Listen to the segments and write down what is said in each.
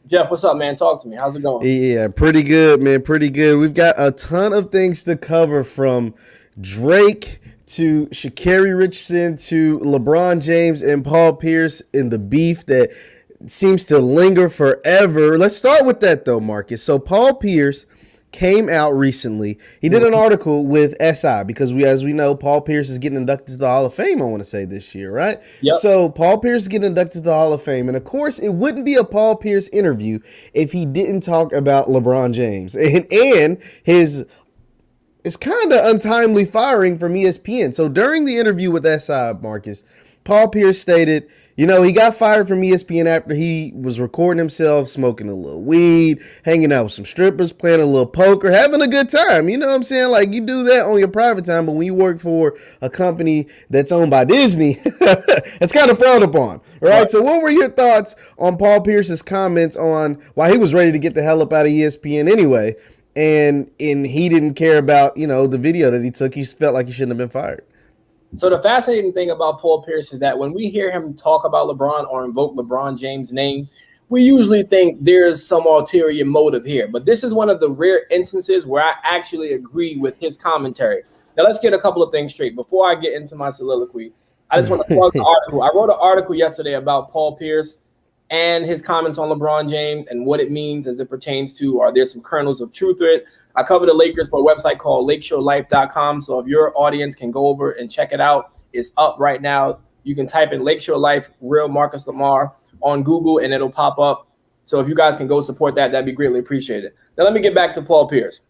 Jeff, what's up, man? Talk to me. How's it going? Yeah, pretty good, man. Pretty good. We've got a ton of things to cover from Drake to Sha Cardi Richardson to LeBron James and Paul Pierce in the beef that seems to linger forever. Let's start with that though, Marcus. So Paul Pierce came out recently. He did an article with SI because as we know, Paul Pierce is getting inducted to the Hall of Fame, I want to say this year, right? Yep. So Paul Pierce is getting inducted to the Hall of Fame. And of course, it wouldn't be a Paul Pierce interview if he didn't talk about LeBron James and his it's kind of untimely firing from ESPN. So during the interview with SI, Marcus, Paul Pierce stated, he got fired from ESPN after he was recording himself, smoking a little weed, hanging out with some strippers, playing a little poker, having a good time. You know what I'm saying? Like, you do that on your private time, but when you work for a company that's owned by Disney, it's kind of frowned upon, right? So what were your thoughts on Paul Pierce's comments on why he was ready to get the hell up out of ESPN anyway, and he didn't care about, the video that he took? He felt like he shouldn't have been fired. So the fascinating thing about Paul Pierce is that when we hear him talk about LeBron or invoke LeBron James' name, we usually think there's some ulterior motive here. But this is one of the rare instances where I actually agree with his commentary. Now, let's get a couple of things straight. Before I get into my soliloquy, I just want to plug the article. I wrote an article yesterday about Paul Pierce and his comments on LeBron James and what it means as it pertains to, are there some kernels of truth in it? I cover the Lakers for a website called lakeshorelife.com. So if your audience can go over and check it out, it's up right now. You can type in Lakeshore Life, real Marcus Lamar on Google, and it'll pop up. So if you guys can go support that, that'd be greatly appreciated. Now let me get back to Paul Pierce.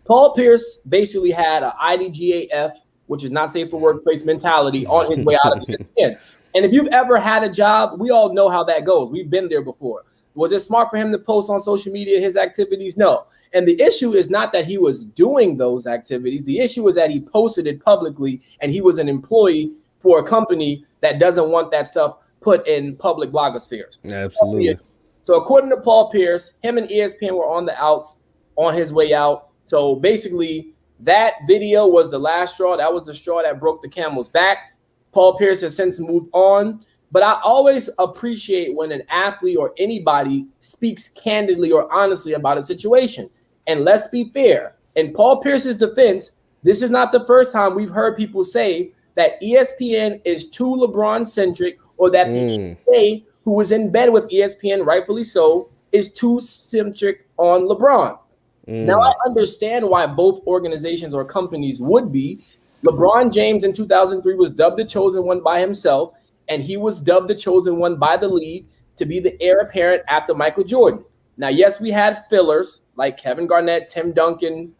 Paul Pierce basically had an IDGAF, which is not safe for workplace mentality, on his way out of ESPN. And if you've ever had a job, we all know how that goes. We've been there before. Was it smart for him to post on social media his activities? No. And the issue is not that he was doing those activities. The issue is that he posted it publicly and he was an employee for a company that doesn't want that stuff put in public blogospheres. Absolutely. So according to Paul Pierce, him and ESPN were on the outs on his way out. So basically, that video was the last straw. That was the straw that broke the camel's back. Paul Pierce has since moved on, but I always appreciate when an athlete or anybody speaks candidly or honestly about a situation. And let's be fair, in Paul Pierce's defense, this is not the first time we've heard people say that ESPN is too LeBron-centric, or that the NBA, who was in bed with ESPN, rightfully so, is too centric on LeBron. Now, I understand why both organizations or companies would be. LeBron James in 2003 was dubbed the chosen one by himself, and he was dubbed the chosen one by the league to be the heir apparent after Michael Jordan. Now, yes, we had fillers like Kevin Garnett, Tim Duncan,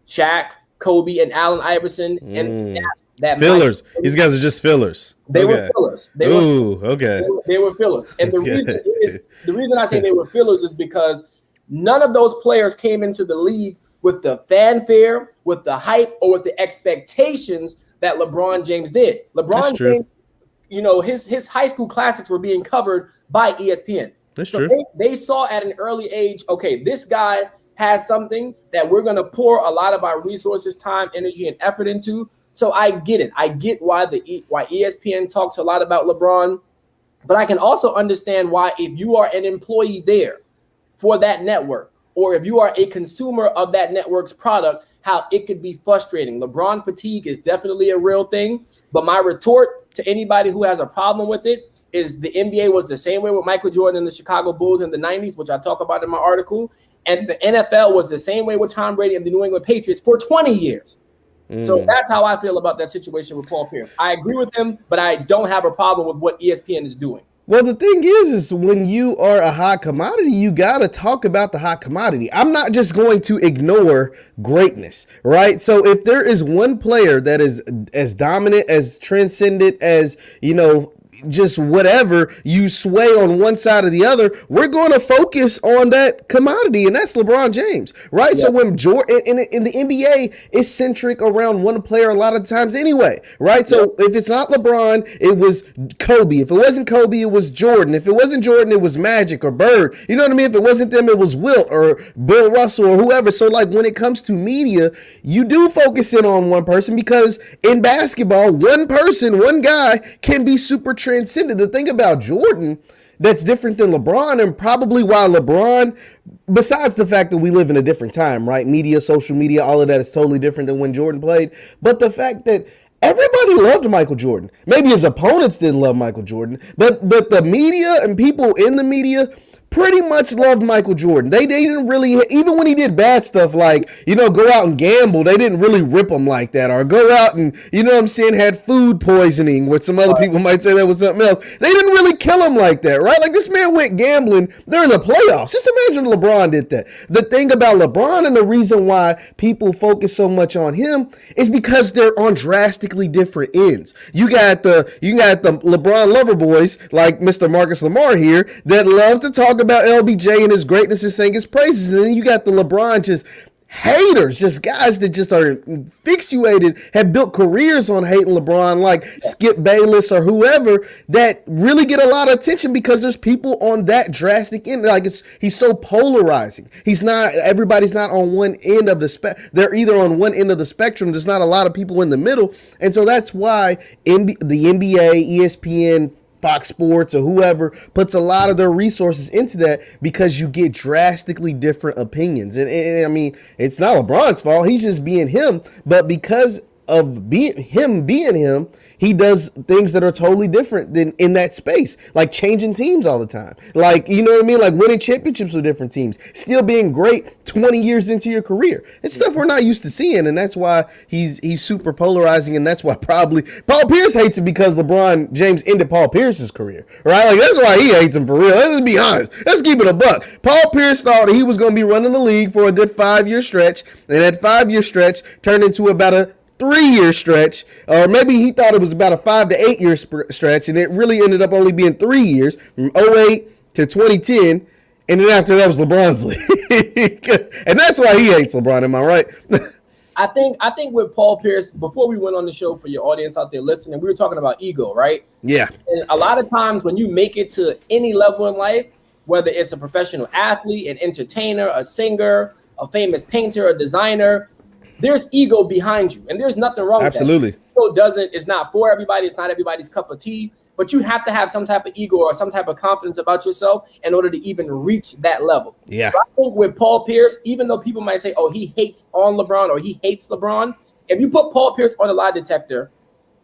Shaq, Kobe, and Allen Iverson. And that fillers. These guys are just fillers. They were fillers. They were fillers. And the reason I say they were fillers is because none of those players came into the league with the fanfare, with the hype, or with the expectations that LeBron James did. LeBron James, his high school classics were being covered by ESPN. That's true. They saw at an early age, okay, this guy has something that we're going to pour a lot of our resources, time, energy, and effort into. So I get it. I get why ESPN talks a lot about LeBron, but I can also understand why, if you are an employee there for that network, or if you are a consumer of that network's product, how it could be frustrating. LeBron fatigue is definitely a real thing, but my retort to anybody who has a problem with it is the NBA was the same way with Michael Jordan and the Chicago Bulls in the 90s, which I talk about in my article, and the NFL was the same way with Tom Brady and the New England Patriots for 20 years. So that's how I feel about that situation with Paul Pierce. I agree with him, but I don't have a problem with what ESPN is doing. Well, the thing is when you are a hot commodity, you got to talk about the hot commodity. I'm not just going to ignore greatness, right? So if there is one player that is as dominant, as transcendent, as, just whatever, you sway on one side or the other, we're going to focus on that commodity, and that's LeBron James, right? Yeah. So when Jordan in the NBA is centric around one player a lot of times anyway, right? So if it's not LeBron, it was Kobe. If it wasn't Kobe, it was Jordan. If it wasn't Jordan, it was Magic or Bird. You know what I mean? If it wasn't them, it was Wilt or Bill Russell or whoever. So like when it comes to media, you do focus in on one person, because in basketball, one person, one guy can be super transcended. The thing about Jordan that's different than LeBron, and probably why LeBron, besides the fact that we live in a different time, right? Media, social media, all of that is totally different than when Jordan played. But the fact that everybody loved Michael Jordan. Maybe his opponents didn't love Michael Jordan, but the media and people in the media pretty much loved Michael Jordan. They didn't really, even when he did bad stuff like, go out and gamble, they didn't really rip him like that, or go out and, had food poisoning, which some other people might say that was something else. They didn't really kill him like that, right? Like, this man went gambling during the playoffs. Just imagine LeBron did that. The thing about LeBron, and the reason why people focus so much on him, is because they're on drastically different ends. You got the LeBron lover boys like Mr. Marcus Lamar here that love to talk about LBJ and his greatness and sing his praises, and then you got the LeBron just haters, just guys that just are infatuated, have built careers on hating LeBron, like Skip Bayless or whoever, that really get a lot of attention because there's people on that drastic end. Like, he's so polarizing. Everybody's not on one end of the spectrum. They're either on one end of the spectrum. There's not a lot of people in the middle, and so that's why the NBA, ESPN, Fox Sports, or whoever puts a lot of their resources into that, because you get drastically different opinions. And I mean, it's not LeBron's fault. He's just being him. But because of being him, he does things that are totally different than in that space, like changing teams all the time. Like, you know what I mean? Like winning championships with different teams, still being great 20 years into your career. It's stuff we're not used to seeing, and that's why he's super polarizing, and that's why probably Paul Pierce hates him, because LeBron James ended Paul Pierce's career, right? Like, that's why he hates him for real. Let's be honest. Let's keep it a buck. Paul Pierce thought that he was going to be running the league for a good 5-year stretch, and that 5-year stretch turned into about a 3-year stretch, or maybe he thought it was about a 5 to 8 year stretch, and it really ended up only being 3 years, from 2008 to 2010, and then after that was LeBron's league. And that's why he hates LeBron, am I right? I think with Paul Pierce, before we went on the show, for your audience out there listening, we were talking about ego, right? Yeah. And a lot of times when you make it to any level in life, whether it's a professional athlete, an entertainer, a singer, a famous painter, a designer, there's ego behind you, and there's nothing wrong with that. Absolutely. It's not for everybody. It's not everybody's cup of tea, but you have to have some type of ego or some type of confidence about yourself in order to even reach that level. Yeah. So I think with Paul Pierce, even though people might say, oh, he hates on LeBron or he hates LeBron, if you put Paul Pierce on a lie detector,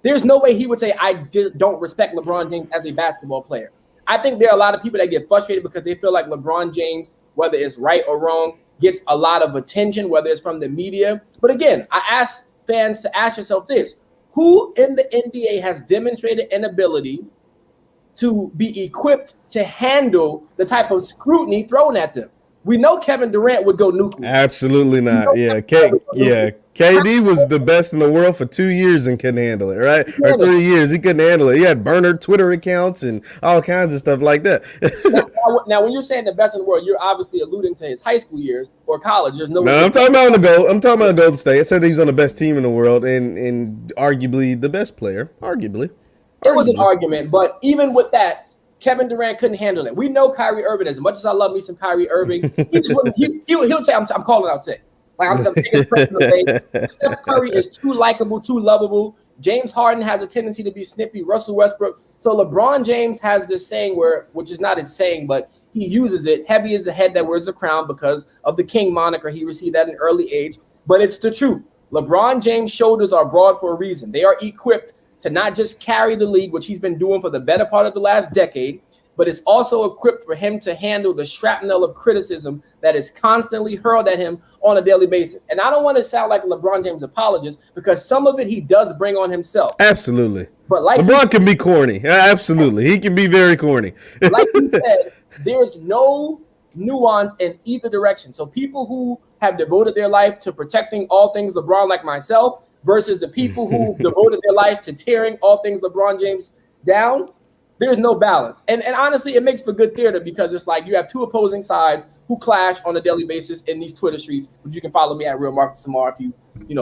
there's no way he would say, I just don't respect LeBron James as a basketball player. I think there are a lot of people that get frustrated because they feel like LeBron James, whether it's right or wrong, gets a lot of attention, whether it's from the media. But again, I ask fans to ask yourself this: who in the NBA has demonstrated an ability to be equipped to handle the type of scrutiny thrown at them? We know Kevin Durant would go nuclear. Absolutely not. KD was the best in the world for 2 years and couldn't handle it, right? Or 3 years, he couldn't handle it. He had burner Twitter accounts and all kinds of stuff like that. Now, when you're saying the best in the world, you're obviously alluding to his high school years or college. There's no, I'm talking about I'm talking about Golden State. I said he's on the best team in the world and arguably the best player. Arguably. It was an argument, but even with that, Kevin Durant couldn't handle it. We know Kyrie Irving, as much as I love me some Kyrie Irving, he'll say, I'm calling out sick. Like, I'm taking his personal base. Steph Curry is too likable, too lovable. James Harden has a tendency to be snippy. Russell Westbrook. So LeBron James has this saying which is not his saying, but he uses it. Heavy is the head that wears the crown, because of the king moniker. He received that at an early age, but it's the truth. LeBron James' shoulders are broad for a reason. They are equipped to not just carry the league, which he's been doing for the better part of the last decade, but it's also equipped for him to handle the shrapnel of criticism that is constantly hurled at him on a daily basis. And I don't want to sound like a LeBron James apologist, because some of it he does bring on himself. Absolutely. But like LeBron can be corny. Absolutely. He can be very corny. Like you said, there's no nuance in either direction. So people who have devoted their life to protecting all things LeBron, like myself, versus the people who devoted their lives to tearing all things LeBron James down, there's no balance. And honestly, it makes for good theater, because it's like you have two opposing sides who clash on a daily basis in these Twitter streets, which you can follow me at Real Marcus Samar if you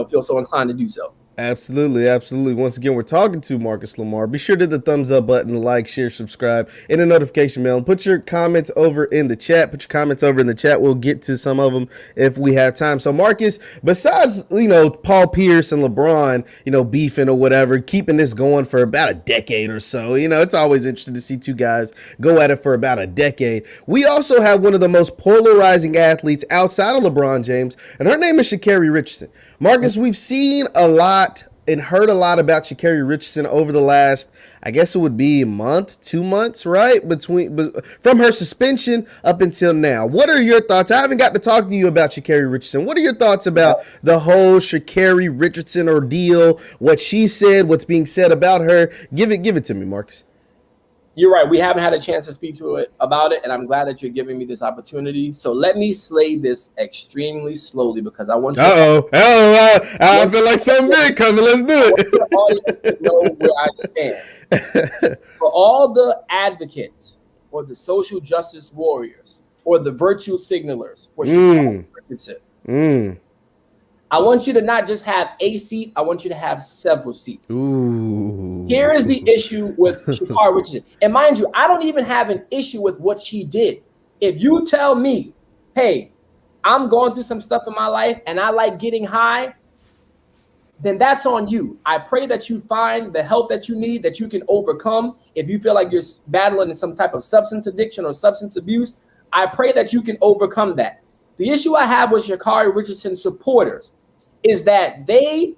feel so inclined to do so. Absolutely, absolutely. Once again, we're talking to Marcus Lamar. Be sure to hit the thumbs up button, like, share, subscribe, and the notification bell. Put your comments over in the chat. Put your comments over in the chat. We'll get to some of them if we have time. So, Marcus, besides, Paul Pierce and LeBron, beefing or whatever, keeping this going for about a decade or so, it's always interesting to see two guys go at it for about a decade. We also have one of the most polarizing athletes outside of LeBron James, and her name is Sha Cardi Richardson. Marcus, we've seen a lot and heard a lot about Sha Cardi Richardson over the last, I guess it would be a month, 2 months, right? From her suspension up until now. What are your thoughts? I haven't got to talk to you about Sha Cardi Richardson. What are your thoughts about the whole Sha Cardi Richardson ordeal? What she said, what's being said about her? Give it to me, Marcus. You're right. We haven't had a chance to speak to it about it, and I'm glad that you're giving me this opportunity. So let me slay this extremely slowly because I want you. I feel like something big coming. Let's do it. I want the audience to know where I stand. For all the advocates, or the social justice warriors, or the virtue signalers for Sha Richardson, I want you to not just have a seat. I want you to have several seats. Ooh. Here is the issue with Sha Cardi Richardson. And mind you, I don't even have an issue with what she did. If you tell me, hey, I'm going through some stuff in my life and I like getting high, then that's on you. I pray that you find the help that you need, that you can overcome. If you feel like you're battling some type of substance addiction or substance abuse, I pray that you can overcome that. The issue I have with Sha Cardi Richardson supporters is that they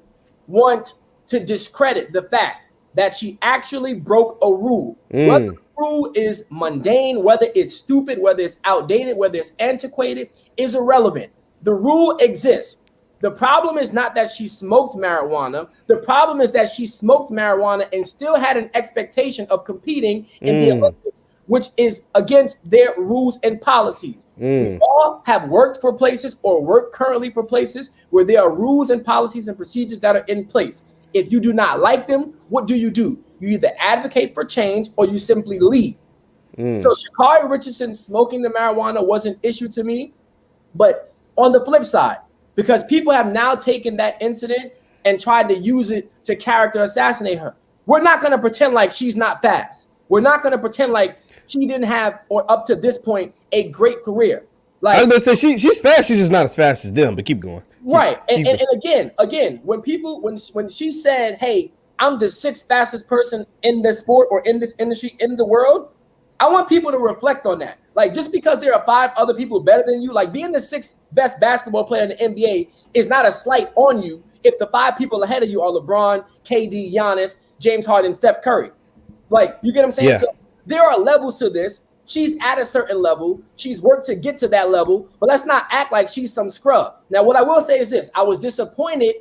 want to discredit the fact that she actually broke a rule. Whether the rule is mundane, whether it's stupid, whether it's outdated, whether it's antiquated, is irrelevant. The rule exists. The problem is not that she smoked marijuana. The problem is that she smoked marijuana and still had an expectation of competing in the Olympics, which is against their rules and policies. We all have worked for places or work currently for places where there are rules and policies and procedures that are in place. If you do not like them, what do? You either advocate for change or you simply leave. So Sha Cardi Richardson smoking the marijuana was an issue to me. But on the flip side, because people have now taken that incident and tried to use it to character assassinate her, we're not going to pretend like she's not fast. We're not going to pretend like she didn't have, or up to this point, a great career. Like, I was going to say she's fast. She's just not as fast as them. But keep going. Right. And again, when she said, "Hey, I'm the sixth fastest person in this sport or in this industry in the world," I want people to reflect on that. Like, just because there are 5 other people better than you, like being the 6th best basketball player in the NBA is not a slight on you if the 5 people ahead of you are LeBron, KD, Giannis, James Harden, Steph Curry. Like, you get what I'm saying? Yeah. So there are levels to this. She's at a certain level. She's worked to get to that level, but let's not act like she's some scrub. Now, what I will say is this. I was disappointed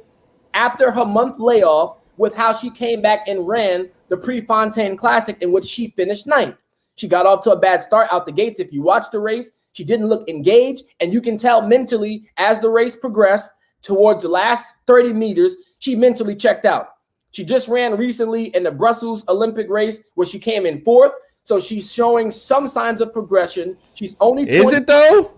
after her month layoff with how she came back and ran the Prefontaine Classic, in which she finished 9th. She got off to a bad start out the gates. If you watch the race, she didn't look engaged, and you can tell mentally as the race progressed towards the last 30 meters, she mentally checked out. She just ran recently in the Brussels Olympic race where she came in 4th. So she's showing some signs of progression. She's only 20. Is it though?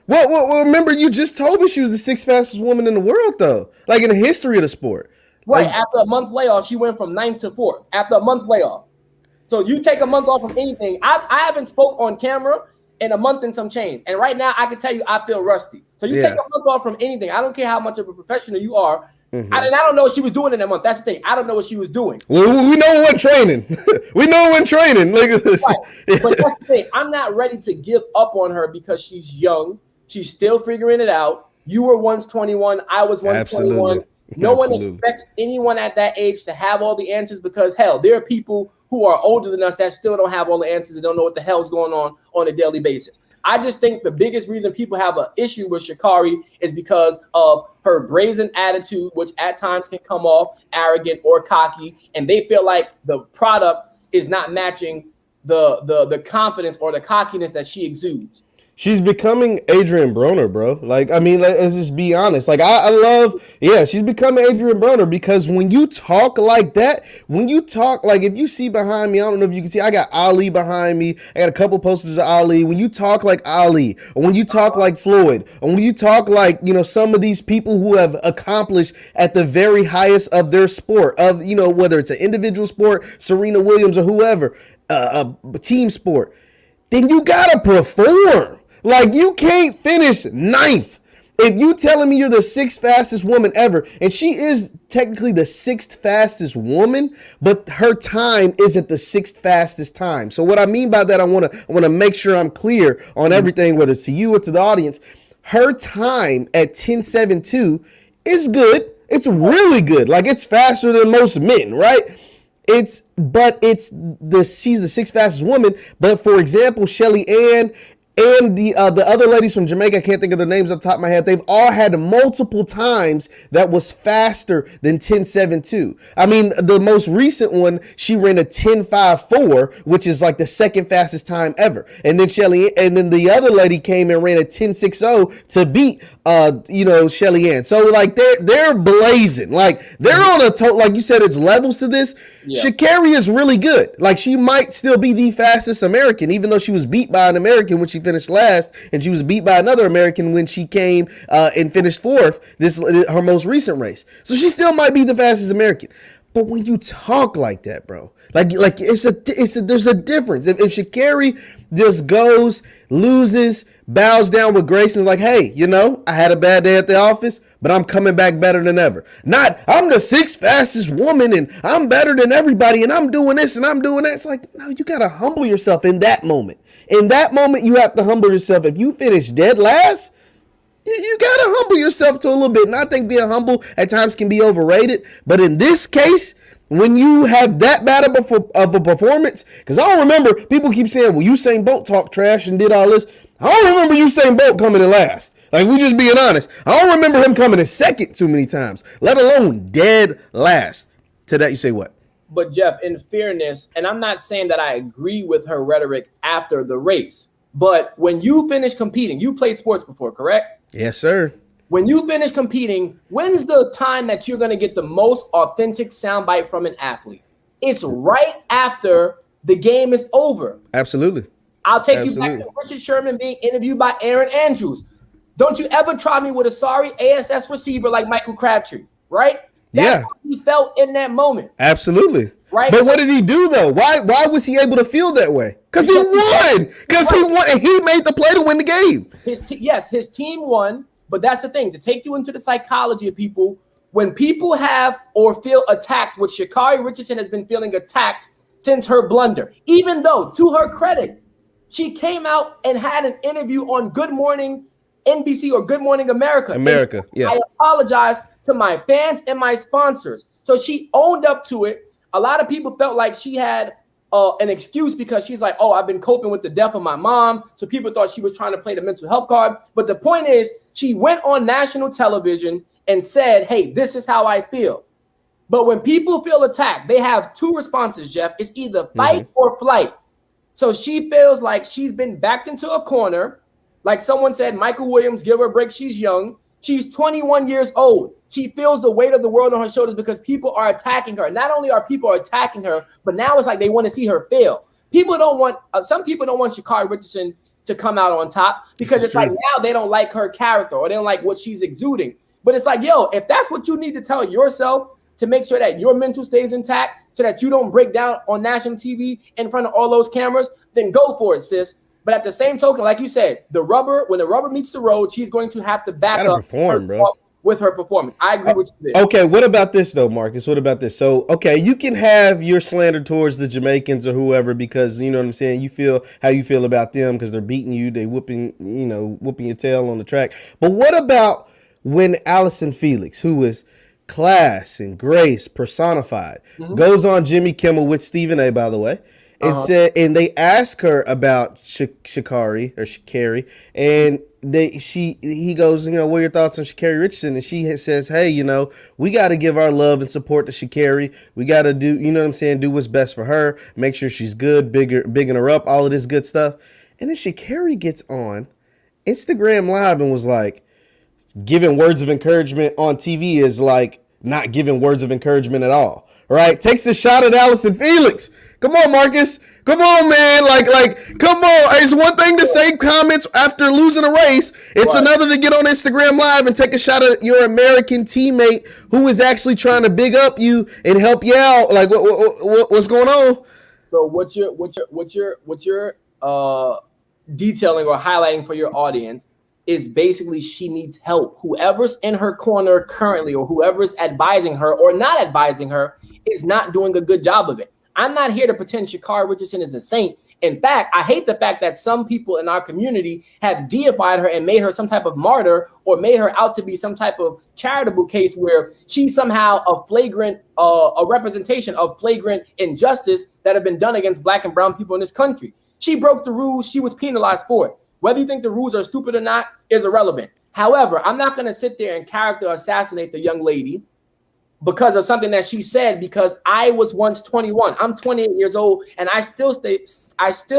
Well, remember you just told me she was the 6th fastest woman in the world though. Like in the history of the sport. Right. Like, after a month layoff, she went from 9th to 4th. After a month layoff. So you take a month off from anything. I haven't spoke on camera in a month and some change. And right now I can tell you I feel rusty. So you take a month off from anything. I don't care how much of a professional you are. And I don't know what she was doing in that month. That's the thing. I don't know what she was doing. Well, we know when training. Look at this. Right. But that's the thing. I'm not ready to give up on her because she's young. She's still figuring it out. You were once 21. I was once 21. No one expects anyone at that age to have all the answers because, hell, there are people who are older than us that still don't have all the answers and don't know what the hell's going on a daily basis. I just think the biggest reason people have an issue with Sha Cardi is because of her brazen attitude, which at times can come off arrogant or cocky, and they feel like the product is not matching the confidence or the cockiness that she exudes. She's becoming Adrian Broner, bro. Like, I mean, let's just be honest. Like, I love, yeah, she's becoming Adrian Broner because when you talk like that, when you talk, like, if you see behind me, I don't know if you can see, I got Ali behind me. I got a couple posters of Ali. When you talk like Ali, or when you talk like Floyd, or when you talk like, you know, some of these people who have accomplished at the very highest of their sport, of, you know, whether it's an individual sport, Serena Williams or whoever, a team sport, then you gotta perform. Like, you can't finish ninth. If you telling me you're the sixth fastest woman ever, and she is technically the sixth fastest woman, but her time isn't the sixth fastest time. So what I mean by that, I want to make sure I'm clear on everything, whether it's to you or to the audience. Her time at 10.72 is good. It's really good. Like, it's faster than most men, right? She's the sixth fastest woman. But for example, Shelly Ann and the other ladies from Jamaica, I can't think of their names off the top of my head. They've all had multiple times that was faster than 10.72. I mean, the most recent one, she ran a 10.54, which is like the second fastest time ever. And then the other lady came and ran a 10.60 to beat Shelly Ann. So like they're blazing. Like they're on like you said, it's levels to this. Yeah. Sha Cardi is really good. Like, she might still be the fastest American, even though she was beat by an American when she finished last, and she was beat by another American when she came and finished fourth her most recent race. So she still might be the fastest American. But when you talk like that, bro, like there's a difference. If Sha Cardi just goes, loses, bows down with grace and is like, hey, you know, I had a bad day at the office, but I'm coming back better than ever. Not, I'm the sixth fastest woman and I'm better than everybody and I'm doing this and I'm doing that. It's like, no, you got to humble yourself in that moment. In that moment, you have to humble yourself. If you finish dead last, you got to humble yourself to a little bit. And I think being humble at times can be overrated. But in this case, when you have that bad of a performance, because I don't remember, people keep saying, well, Usain Bolt talked trash and did all this. I don't remember Usain Bolt coming in last. Like, we just being honest. I don't remember him coming in second too many times, let alone dead last. To that, you say what? But Jeff, in fairness, and I'm not saying that I agree with her rhetoric after the race, but when you finish competing, you played sports before, correct? Yes, sir. When you finish competing, when's the time that you're going to get the most authentic soundbite from an athlete? It's right after the game is over. Absolutely. I'll take you back to Richard Sherman being interviewed by Aaron Andrews. Don't you ever try me with a sorry ASS receiver like Michael Crabtree, right? That's how he felt in that moment. Absolutely. Right. But what did he do though? Why was he able to feel that way? Because he won. Because he won and he made the play to win the game. His team won. But that's the thing, to take you into the psychology of people, when people have or feel attacked, which Sha Cardi Richardson has been feeling attacked since her blunder, even though, to her credit, she came out and had an interview on Good Morning NBC or Good Morning America. Yeah. I apologize to my fans and my sponsors. So she owned up to it. A lot of people felt like she had an excuse because she's like, oh, I've been coping with the death of my mom. So people thought she was trying to play the mental health card. But the point is, she went on national television and said, hey, this is how I feel. But when people feel attacked, they have two responses, Jeff. It's either fight or flight. So she feels like she's been backed into a corner. Like someone said, Michael Williams, give her a break. She's young. She's 21 years old. She feels the weight of the world on her shoulders because people are attacking her. Not only are people attacking her, but now it's like they want to see her fail. Some people don't want Sha Cardi Richardson to come out on top because it's like now they don't like her character or they don't like what she's exuding. But it's like, yo, if that's what you need to tell yourself to make sure that your mental stays intact so that you don't break down on national TV in front of all those cameras, then go for it, sis. But at the same token, like you said, when the rubber meets the road, she's going to have to back up with her performance. I agree with you there. Okay, what about this though, Marcus? What about this? So, okay, you can have your slander towards the Jamaicans or whoever because, you know what I'm saying, you feel how you feel about them because they're beating you, they whooping your tail on the track. But what about when Allison Felix, who is class and grace personified, goes on Jimmy Kimmel with Stephen A, by the way, and said, and they ask her about Sha Cardi, and he goes, what are your thoughts on Sha Cardi Richardson? And she says, hey, we got to give our love and support to Sha Cardi. We got to do, do what's best for her, make sure she's good, bigging her up, all of this good stuff. And then Sha Cardi gets on Instagram Live and was like, giving words of encouragement on TV is like not giving words of encouragement at all. Right? Takes a shot at Allison Felix. Come on, Marcus. Come on, man. Come on. It's one thing to say comments after losing a race. It's another to get on Instagram Live and take a shot at your American teammate who is actually trying to big up you and help you out. Like, what's going on? So what's your detailing or highlighting for your audience is basically she needs help. Whoever's in her corner currently or whoever's advising her or not advising her is not doing a good job of it. I'm not here to pretend Sha Cardi Richardson is a saint. In fact, I hate the fact that some people in our community have deified her and made her some type of martyr or made her out to be some type of charitable case where she's somehow a representation of flagrant injustice that have been done against Black and brown people in this country. She broke the rules. She was penalized for it. Whether you think the rules are stupid or not is irrelevant. However, I'm not going to sit there and character assassinate the young lady because of something that she said, because I was once 21. I'm 28 years old, and I still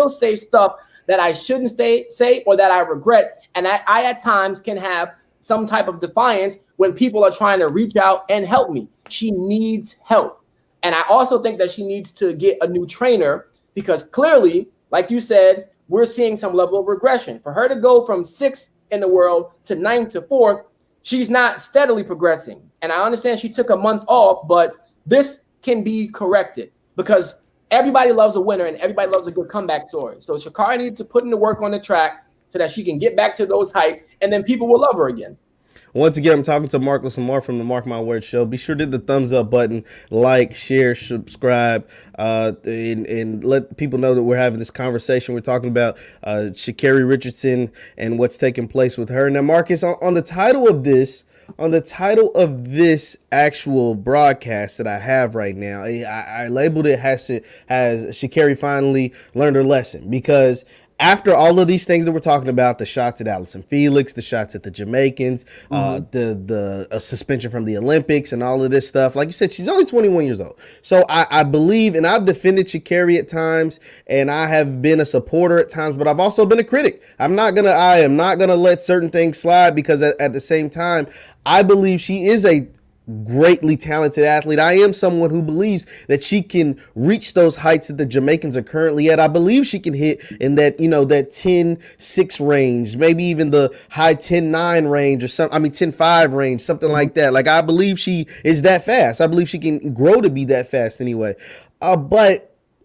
say stuff that I shouldn't say or that I regret. And I at times can have some type of defiance when people are trying to reach out and help me. She needs help. And I also think that she needs to get a new trainer because clearly, like you said, we're seeing some level of regression. For her to go from 6th in the world to 9th to 4th, she's not steadily progressing. And I understand she took a month off, but this can be corrected because everybody loves a winner and everybody loves a good comeback story. So Sha Cardi needs to put in the work on the track so that she can get back to those heights, and then people will love her again. Once again, I'm talking to Marcus Lamar from the Mark My Words show. Be sure to hit the thumbs up button, like, share, subscribe, and let people know that we're having this conversation. We're talking about Sha Cardi Richardson and what's taking place with her. Now, Marcus, on the title of this, actual broadcast that I have right now, I labeled it has Sha Cardi finally learned her lesson, because after all of these things that we're talking about, the shots at Allison Felix, the shots at the Jamaicans, the suspension from the Olympics and all of this stuff, like you said, she's only 21 years old. So I believe, and I've defended Sha Cardi at times, and I have been a supporter at times, but I've also been a critic. I am not gonna let certain things slide, because at the same time, I believe she is a greatly talented athlete. I am someone who believes that she can reach those heights that the Jamaicans are currently at. I believe she can hit in that, that 10-6 range, maybe even the high 10-9 range or 10-5 range, something like that. Like, I believe she is that fast. I believe she can grow to be that fast anyway.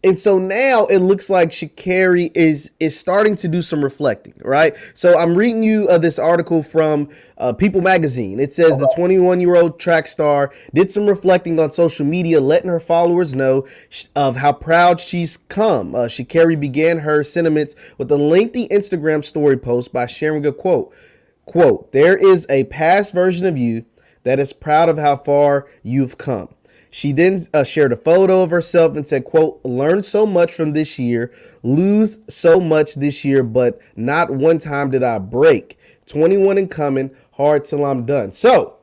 And so now it looks like Sha Cardi is starting to do some reflecting, right? So I'm reading you this article from People Magazine. It says the 21-year-old track star did some reflecting on social media, letting her followers know of how proud she's come. Sha Cardi began her sentiments with a lengthy Instagram story post by sharing a quote, "There is a past version of you that is proud of how far you've come." She then shared a photo of herself and said, quote, "Learned so much from this year, lose so much this year, but not one time did I break. 21 and coming, hard till I'm done." So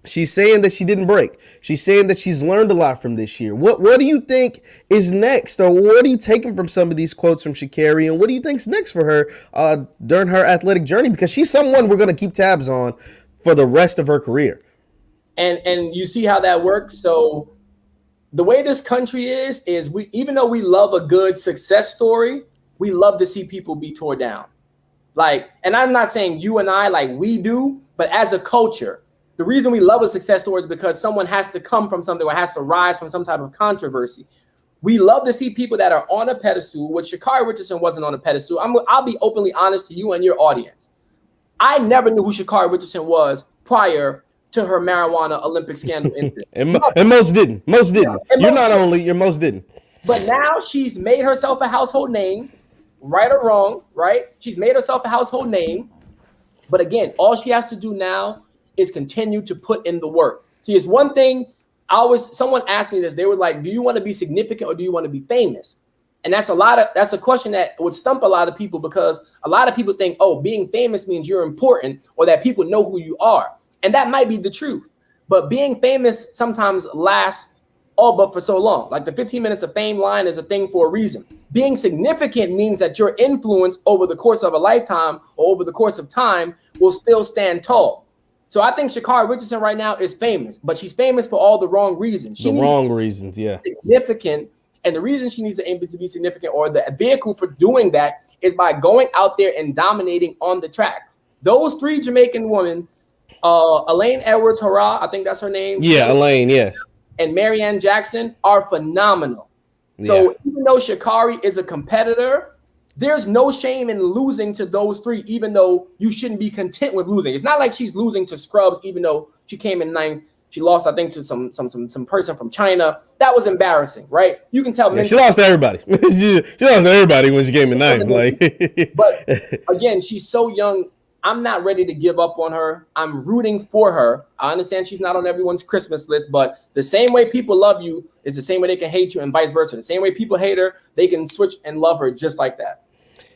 she's saying that she didn't break. She's saying that she's learned a lot from this year. What do you think is next? Or what are you taking from some of these quotes from Sha Cardi? And what do you think's next for her during her athletic journey? Because she's someone we're going to keep tabs on for the rest of her career. And you see how that works. So the way this country is we, even though we love a good success story, we love to see people be tore down. Like, and I'm not saying you and I like we do, but as a culture, the reason we love a success story is because someone has to come from something or has to rise from some type of controversy. We love to see people that are on a pedestal, which Sha Cardi Richardson wasn't on a pedestal. I'll be openly honest to you and your audience. I never knew who Sha Cardi Richardson was prior to her marijuana Olympic scandal incident. and most didn't. Most didn't. You're most didn't. But now she's made herself a household name, right or wrong, right? She's made herself a household name. But again, all she has to do now is continue to put in the work. See, it's one thing. Someone asked me this. They were like, "Do you want to be significant or do you want to be famous?" And that's a question that would stump a lot of people, because a lot of people think, oh, being famous means you're important or that people know who you are. And that might be the truth. But being famous sometimes lasts all but for so long. Like the 15 minutes of fame line is a thing for a reason. Being significant means that your influence over the course of a lifetime or over the course of time will still stand tall. So I think Sha Cardi Richardson right now is famous, but she's famous for all the wrong reasons. The wrong reasons, yeah. Significant, and the reason she needs to aim to be significant, or the vehicle for doing that, is by going out there and dominating on the track. Those three Jamaican women, Elaine Edwards Hurrah, I think that's her name. Yeah, Elaine, yes. And Marianne Jackson are phenomenal. So even though Sha Cardi is a competitor, there's no shame in losing to those three, even though you shouldn't be content with losing. It's not like she's losing to scrubs, even though she came in ninth. She lost, I think, to some person from China. That was embarrassing, right? You can tell. Yeah, she lost to everybody. she lost to everybody when she came in ninth. But again, she's so young. I'm not ready to give up on her. I'm rooting for her. I understand she's not on everyone's Christmas list, but the same way people love you is the same way they can hate you, and vice versa. The same way people hate her, they can switch and love her just like that.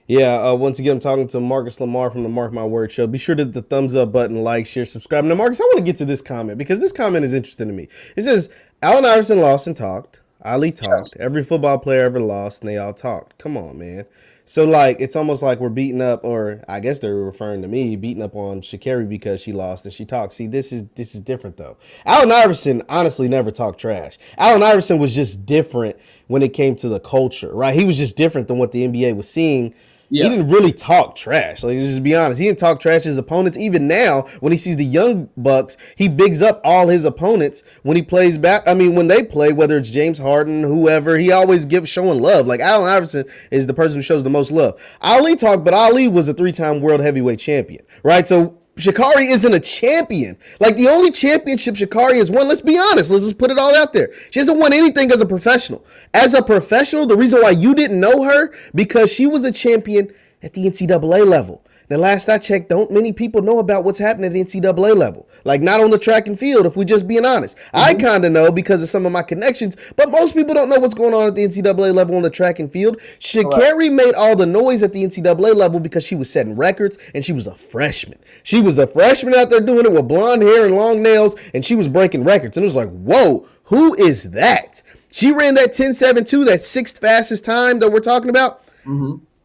Yeah, once again, I'm talking to Marcus Lamar from the Mark My Word Show. Be sure to hit the thumbs up button, like, share, subscribe. Now, Marcus, I want to get to this comment because this comment is interesting to me. It says, Allen Iverson lost and talked. Ali talked. Every football player ever lost, and they all talked. Come on, man. So, like, it's almost like we're beating up, or I guess they're referring to me, beating up on Sha Cardi because she lost and she talked. See, this is different, though. Allen Iverson honestly never talked trash. Allen Iverson was just different when it came to the culture, right? He was just different than what the NBA was seeing. Yeah. He didn't really talk trash. Like, just to be honest, he didn't talk trash to his opponents. Even now, when he sees the young Bucks, he bigs up all his opponents when he plays back. I mean, when they play, whether it's James Harden, whoever, he always showing love. Like, Allen Iverson is the person who shows the most love. Ali talked, but Ali was a 3-time world heavyweight champion, right? So Sha Cardi isn't a champion. Like, the only championship Sha Cardi has won, let's be honest, let's just put it all out there. She hasn't won anything as a professional. As a professional, the reason why you didn't know her, because she was a champion at the NCAA level. Now, last I checked, don't many people know about what's happening at the NCAA level. Like, not on the track and field, if we're just being honest. I kind of know because of some of my connections, but most people don't know what's going on at the NCAA level on the track and field. Sha Cardi made all the noise at the NCAA level because she was setting records, and she was a freshman. She was a freshman out there doing it with blonde hair and long nails, and she was breaking records. And it was like, whoa, who is that? She ran that 10.72, that sixth fastest time that we're talking about.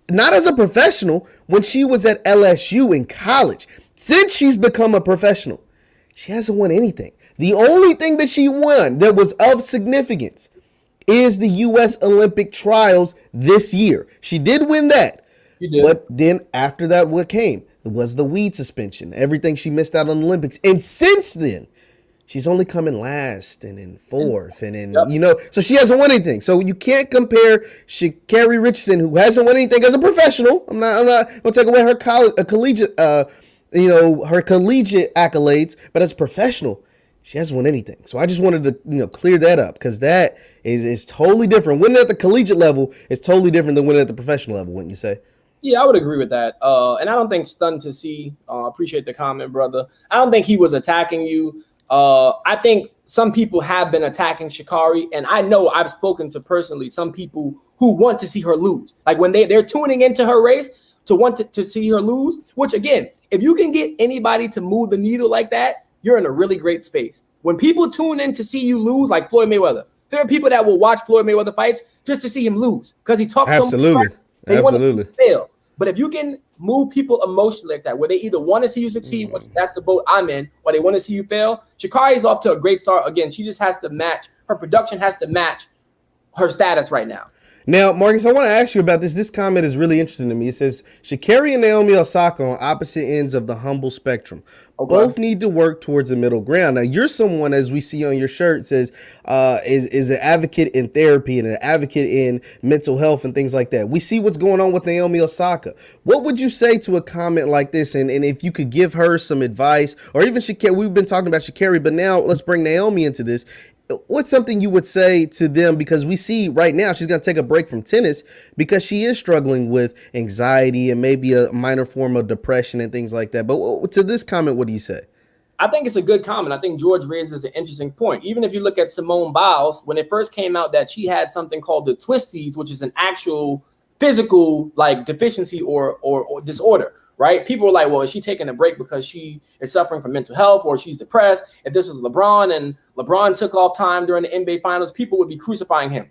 Not as a professional, when she was at LSU in college. Since she's become a professional, she hasn't won anything. The only thing that she won that was of significance is the U.S. Olympic trials this year. She did win that. She did. But then after that, what came? It was the weed suspension, everything she missed out on the Olympics. And since then, she's only come in last and in fourth and in, so she hasn't won anything. So you can't compare Sha Cardi Richardson, who hasn't won anything as a professional. I'm not going to take away her collegiate accolades, but as a professional, she hasn't won anything. So I just wanted to, clear that up because that is totally different. Winning at the collegiate level is totally different than winning at the professional level, wouldn't you say? Yeah, I would agree with that. And I don't think Stunned to See, appreciate the comment, brother. I don't think he was attacking you. I think some people have been attacking Sha Cardi, and I know I've spoken to personally some people who want to see her lose. Like when they're tuning into her race to want to see her lose, which again, if you can get anybody to move the needle like that, you're in a really great space. When people tune in to see you lose, like Floyd Mayweather, there are people that will watch Floyd Mayweather fights just to see him lose because he talks so much. They want to see him fail. But if you can move people emotionally like that, where they either want to see you succeed, which that's the boat I'm in, or they want to see you fail, Sha Cardi is off to a great start. Again, she just has to match, her production has to match her status right now. Now, Marcus, I want to ask you about this. This comment is really interesting to me. It says, Sha Cardi and Naomi Osaka on opposite ends of the humble spectrum. Okay. Both need to work towards a middle ground. Now, you're someone, as we see on your shirt, says is an advocate in therapy and an advocate in mental health and things like that. We see what's going on with Naomi Osaka. What would you say to a comment like this? And if you could give her some advice, or even Sha Cardi, we've been talking about Sha Cardi, but now let's bring Naomi into this. What's something you would say to them? Because we see right now she's going to take a break from tennis because she is struggling with anxiety and maybe a minor form of depression and things like that. But to this comment, what do you say? I think it's a good comment. I think George raises an interesting point. Even if you look at Simone Biles, when it first came out that she had something called the twisties, which is an actual physical like deficiency or disorder, right? People were like, well, is she taking a break because she is suffering from mental health or she's depressed? If this was LeBron and LeBron took off time during the NBA Finals, people would be crucifying him.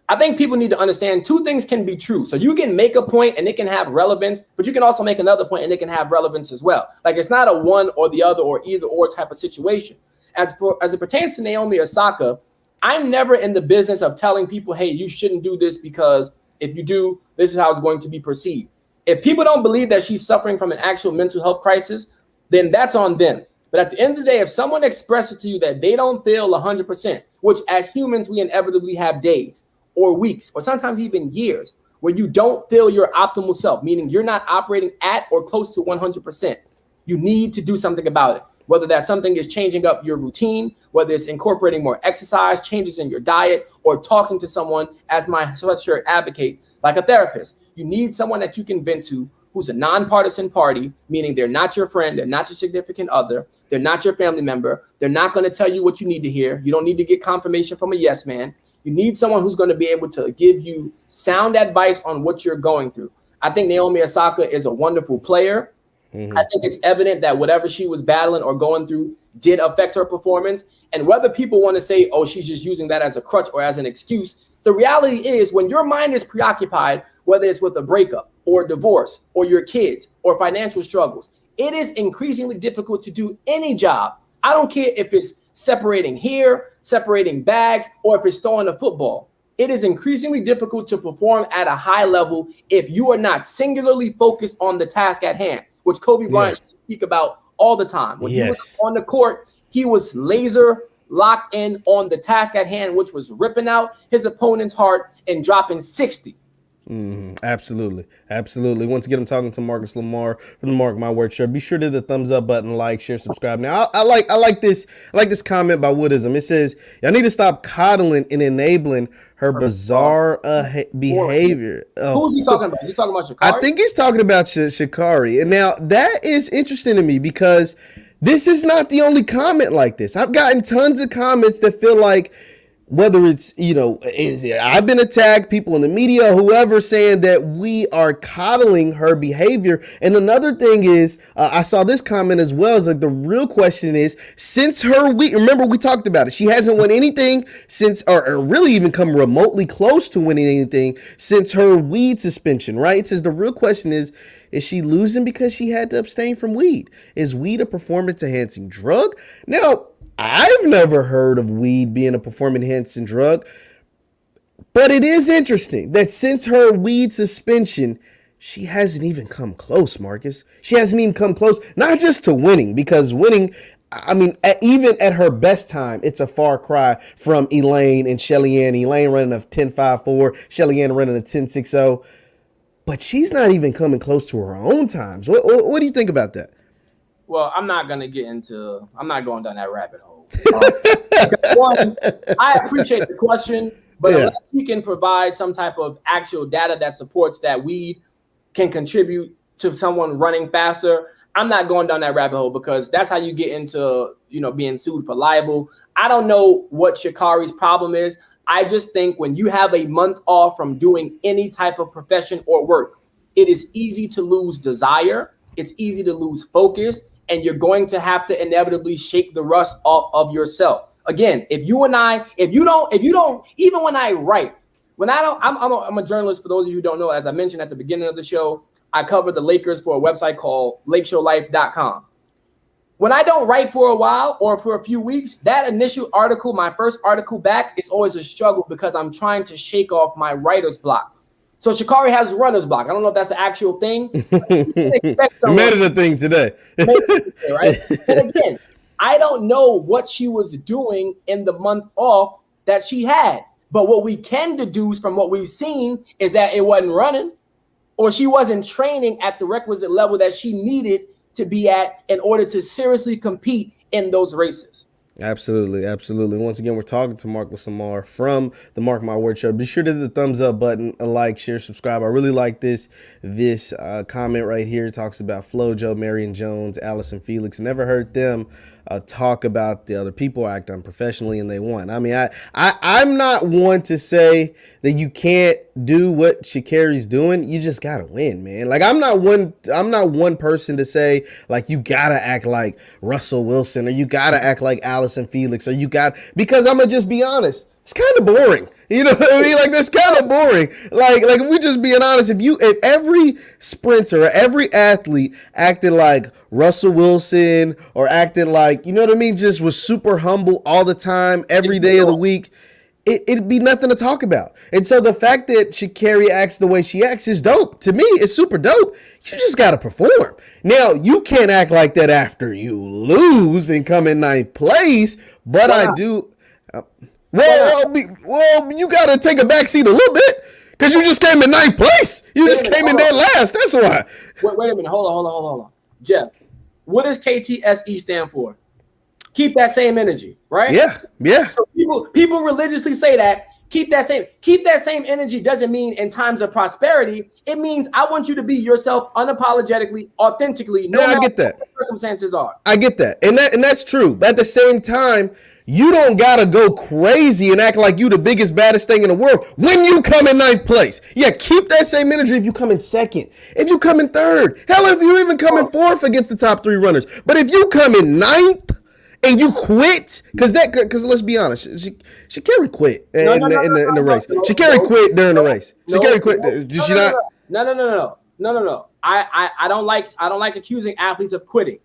I think people need to understand two things can be true. So you can make a point and it can have relevance, but you can also make another point and it can have relevance as well. Like it's not a one or the other or either or type of situation. As it pertains to Naomi Osaka, I'm never in the business of telling people, hey, you shouldn't do this because if you do, this is how it's going to be perceived. If people don't believe that she's suffering from an actual mental health crisis, then that's on them. But at the end of the day, if someone expresses to you that they don't feel 100%, which as humans, we inevitably have days or weeks, or sometimes even years, where you don't feel your optimal self, meaning you're not operating at or close to 100%. You need to do something about it. Whether that something is changing up your routine, whether it's incorporating more exercise, changes in your diet, or talking to someone, as my sweatshirt advocates, like a therapist. You need someone that you can vent to who's a nonpartisan party, meaning they're not your friend, they're not your significant other, they're not your family member, they're not going to tell you what you need to hear. You don't need to get confirmation from a yes man. You need someone who's going to be able to give you sound advice on what you're going through. I think Naomi Osaka is a wonderful player. I think it's evident that whatever she was battling or going through did affect her performance. And whether people want to say, oh, she's just using that as a crutch or as an excuse, the reality is when your mind is preoccupied, whether it's with a breakup or divorce or your kids or financial struggles, it is increasingly difficult to do any job. I don't care if it's separating hair, separating bags, or if it's throwing a football. It is increasingly difficult to perform at a high level if you are not singularly focused on the task at hand, which Kobe Bryant used to speak about all the time. When he was on the court, he was laser locked in on the task at hand, which was ripping out his opponent's heart and dropping 60. Absolutely. Once again, I'm talking to Marcus Lamar from the Mark My Word Show. Be sure to hit the thumbs up button, like, share, subscribe. Now, I like this comment by Woodism. It says, y'all need to stop coddling and enabling her bizarre behavior. Who's he talking about? He's talking about Sha'Carri? I think he's talking about Sha'Carri. And now that is interesting to me because this is not the only comment like this. I've gotten tons of comments that feel like, whether it's, I've been attacked, people in the media, whoever, saying that we are coddling her behavior. And another thing is, I saw this comment as well, is like the real question is, since her week, remember we talked about it, she hasn't won anything since, or really even come remotely close to winning anything since her weed suspension, right? It says the real question is she losing because she had to abstain from weed? Is weed a performance enhancing drug? Now, I've never heard of weed being a performance-enhancing drug, but it is interesting that since her weed suspension, she hasn't even come close, Marcus. She hasn't even come close, not just to winning, because winning, I mean, even at her best time, it's a far cry from Elaine and Shelly Ann. Elaine running a 10.54, Shelly Ann running a 10.60, but she's not even coming close to her own times. What do you think about that? Well, I'm not going down that rabbit hole. One, I appreciate the question, but unless we can provide some type of actual data that supports that weed can contribute to someone running faster, I'm not going down that rabbit hole because that's how you get into, being sued for libel. I don't know what Sha'Carri's problem is. I just think when you have a month off from doing any type of profession or work, it is easy to lose desire. It's easy to lose focus. And you're going to have to inevitably shake the rust off of yourself. Again, if you don't, even when I write, I'm a journalist, for those of you who don't know, as I mentioned at the beginning of the show, I cover the Lakers for a website called lakeshowlife.com. When I don't write for a while or for a few weeks, that initial article, my first article back, is always a struggle because I'm trying to shake off my writer's block. So Sha'Carri has runner's block. I don't know if that's an actual thing. You made it a thing today. Right? And again, I don't know what she was doing in the month off that she had. But what we can deduce from what we've seen is that it wasn't running or she wasn't training at the requisite level that she needed to be at in order to seriously compete in those races. Absolutely, absolutely. Once again, we're talking to Mark Lasamar from the Mark My Word Show. Be sure to hit the thumbs up button, a like, share, subscribe. I really like this comment right here. It talks about FloJo, Marion Jones, Allison Felix. Never heard them talk about the other people act unprofessionally, and they won. I mean, I'm not one to say that you can't do what Sha'Carri's doing. You just gotta win, man. Like I'm not one person to say like you gotta act like Russell Wilson or you gotta act like Allison Felix or because I'm gonna just be honest. It's kind of boring. You know what I mean? Like that's kind of boring. Like if we just being honest, if every sprinter or every athlete acted like Russell Wilson or acted like, you know what I mean, just was super humble all the time, every day of the week, it'd be nothing to talk about. And so the fact that Sha'Carri acts the way she acts is dope. To me, it's super dope. You just got to perform. Now, you can't act like that after you lose and come in ninth place, but I do. Well, you got to take a backseat a little bit because you just came in ninth place. You just came in dead last. That's why. Wait a minute. Hold on. Jeff, what does KTSE stand for? Keep that same energy, right? Yeah. So people religiously say that keep that same energy doesn't mean in times of prosperity. It means I want you to be yourself unapologetically, authentically, no matter I get that. what the circumstances are. I get that. And that's true. But at the same time, you don't gotta go crazy and act like you the biggest, baddest thing in the world when you come in ninth place. Yeah, keep that same energy if you come in second, if you come in third, hell, if you even come in fourth against the top three runners. But if you come in ninth and you quit, because let's be honest, Sha'Carri quit in the race. Sha'Carri quit during the race. Sha'Carri quit. Did she not? No. I don't like accusing athletes of quitting.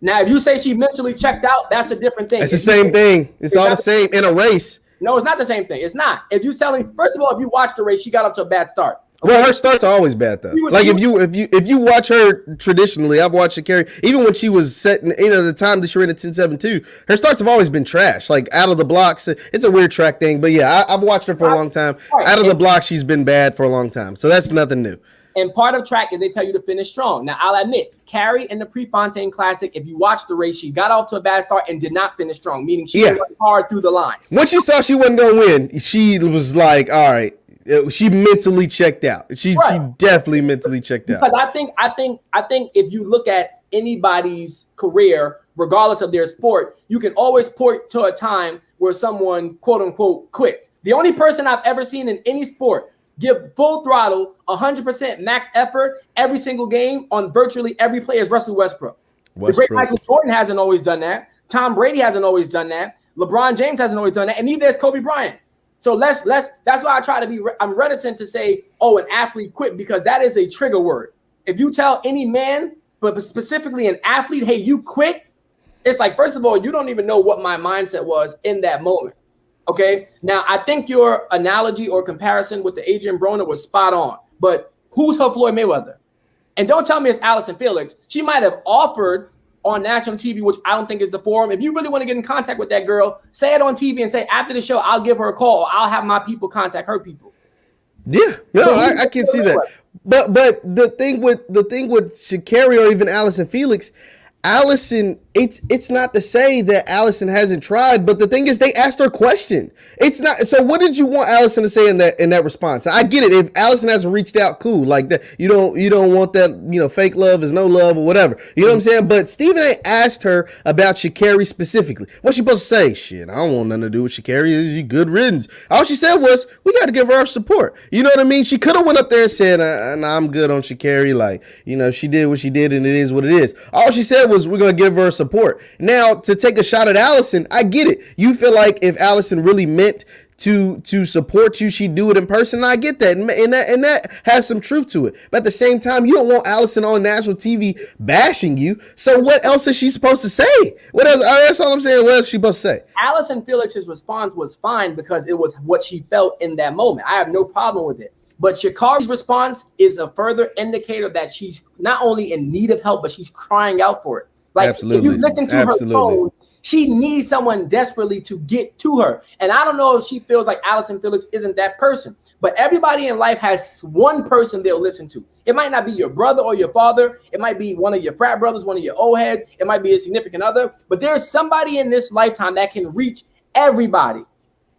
Now, if you say she mentally checked out, that's a different thing. It's the same thing. It's all the same in a race. No, it's not the same thing. It's not. If you telling, first of all, if you watch the race, she got up to a bad start. Okay? Well, her starts are always bad though. Like if you watch her traditionally, I've watched Sha'Carri even when she was setting, the time that she ran at 10.72, her starts have always been trash. Like out of the blocks, it's a weird track thing, but yeah, I've watched her for a long time. Right. Out of the blocks, she's been bad for a long time, so that's nothing new. And part of track is they tell you to finish strong. Now, I'll admit, Carrie in the Prefontaine Classic, if you watch the race, she got off to a bad start and did not finish strong, meaning she went hard through the line. When she saw she wasn't going to win, she was like, all right. She mentally checked out. She definitely mentally checked out. Because I think if you look at anybody's career, regardless of their sport, you can always point to a time where someone, quote unquote, quit. The only person I've ever seen in any sport give full throttle, 100% max effort every single game on virtually every play is Russell Westbrook. The great Michael Jordan hasn't always done that. Tom Brady hasn't always done that. LeBron James hasn't always done that. And neither has Kobe Bryant. So that's why I try to be, I'm reticent to say, oh, an athlete quit, because that is a trigger word. If you tell any man, but specifically an athlete, hey, you quit, it's like, first of all, you don't even know what my mindset was in that moment. Okay. Now, I think your analogy or comparison with the Adrian Broner was spot on, but who's her Floyd Mayweather? And don't tell me it's Allison Felix. She might have offered on national TV, which I don't think is the forum. If you really want to get in contact with that girl, say it on TV and say, after the show, I'll give her a call. Or I'll have my people contact her people. Yeah, no, I can see that. But the thing with Sha'Carri or even Allison Felix, Allison, it's not to say that Allison hasn't tried, but the thing is they asked her a question. It's not. So what did you want Allison to say in that response? I get it. If Allison hasn't reached out, cool. Like that, you don't want that, fake love is no love or whatever. You know what I'm saying? But Stephen A. asked her about Sha'Carri specifically. What's she supposed to say? Shit, I don't want nothing to do with Sha'Carri. She good riddance. All she said was, we got to give her our support. You know what I mean? She could have went up there and said, nah, I'm good on Sha'Carri. Like, she did what she did and it is what it is. All she said was, we're going to give her support. Now, to take a shot at Allison, I get it. You feel like if Allison really meant to support you, she'd do it in person. I get that. And that has some truth to it. But at the same time, you don't want Allison on national TV bashing you. So what else is she supposed to say? What else? That's all I'm saying. What else is she supposed to say? Allison Felix's response was fine because it was what she felt in that moment. I have no problem with it. But Sha'Carri's response is a further indicator that she's not only in need of help, but she's crying out for it. Like, absolutely. If you listen to her tone, she needs someone desperately to get to her. And I don't know if she feels like Allison Felix isn't that person. But everybody in life has one person they'll listen to. It might not be your brother or your father. It might be one of your frat brothers, one of your old heads. It might be a significant other. But there's somebody in this lifetime that can reach everybody.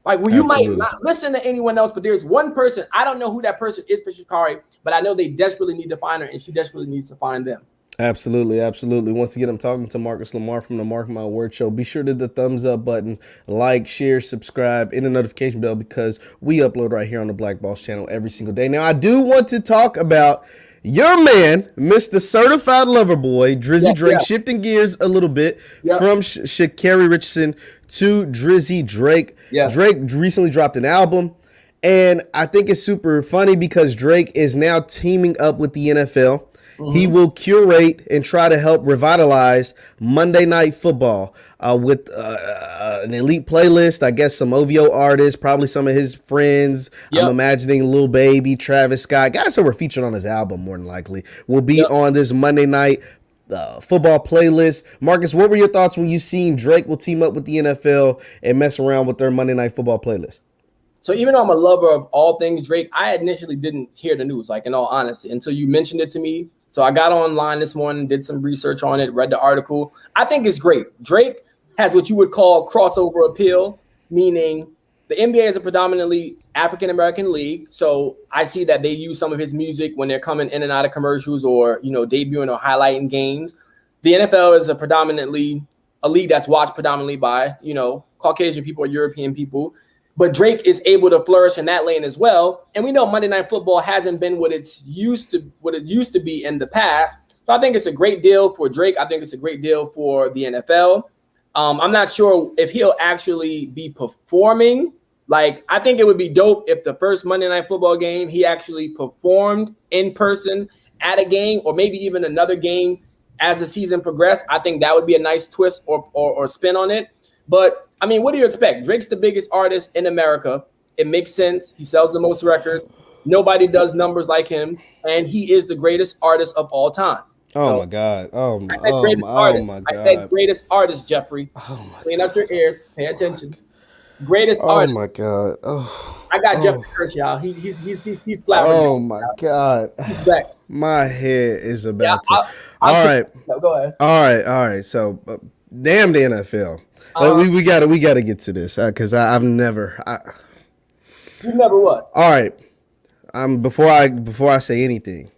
Like, well, you might not listen to anyone else, but there's one person. I don't know who that person is for Sha'Carri, but I know they desperately need to find her, and she desperately needs to find them. Absolutely, absolutely. Once again, I'm talking to Marcus Lamar from the Mark My Word Show. Be sure to hit the thumbs up button, like, share, subscribe, and the notification bell because we upload right here on the Black Boss channel every single day. Now, I do want to talk about your man, Mr. Certified Lover Boy, Drizzy Drake, shifting gears a little bit from Sha Cardi Richardson to Drizzy Drake. Drake recently dropped an album, and I think it's super funny because Drake is now teaming up with the NFL. He will curate and try to help revitalize Monday Night Football with an elite playlist. I guess some OVO artists, probably some of his friends. I'm imagining Lil Baby, Travis Scott, guys who were featured on his album more than likely, will be on this Monday Night football playlist. Marcus, what were your thoughts when you seen Drake will team up with the NFL and mess around with their Monday Night Football playlist? So even though I'm a lover of all things Drake, I initially didn't hear the news, like in all honesty, until you mentioned it to me. So I got online this morning, did some research on it, read the article. I think it's great. Drake has what you would call crossover appeal, meaning the NBA is a predominantly African-American league. So I see that they use some of his music when they're coming in and out of commercials or, debuting or highlighting games. The NFL is a league that's watched predominantly by, Caucasian people or European people. But Drake is able to flourish in that lane as well. And we know Monday Night Football hasn't been what it used to be in the past. So I think it's a great deal for Drake. I think it's a great deal for the NFL. I'm not sure if he'll actually be performing. Like, I think it would be dope if the first Monday Night Football game, he actually performed in person at a game or maybe even another game as the season progressed. I think that would be a nice twist or spin on it. But I mean, what do you expect? Drake's the biggest artist in America. It makes sense. He sells the most records. Nobody does numbers like him. And he is the greatest artist of all time. My God. I said greatest artist, Jeffrey. Clean out your ears. Pay attention. Greatest artist. Oh, my God. Oh, I got Jeffrey Hirsch, y'all. He's flat. Oh, my God. He's back. My head is about to. All right. No, go ahead. All right. So, damn the NFL. We gotta get to this because I've never. You never what? All right. Before I say anything,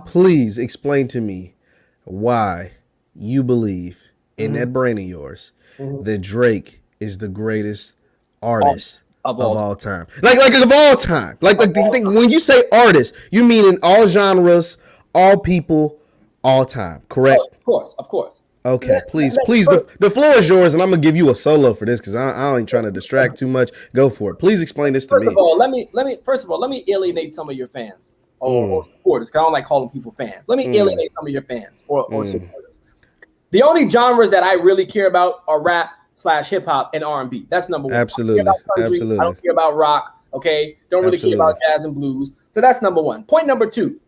please explain to me why you believe in that brain of yours that Drake is the greatest artist of all time. Like of all time. Like when you say artist, you mean in all genres, all people, all time. Correct? Of course. Okay, please. The floor is yours, and I'm gonna give you a solo for this because I ain't trying to distract too much. Go for it. Please explain this to me. First of all, let me alienate some of your fans or supporters. Because I don't like calling people fans. Let me alienate some of your fans or supporters. The only genres that I really care about are rap / hip hop and R&B. That's number one. Absolutely. I don't care about rock. Okay, don't really care about jazz and blues. So that's number one. Point number two.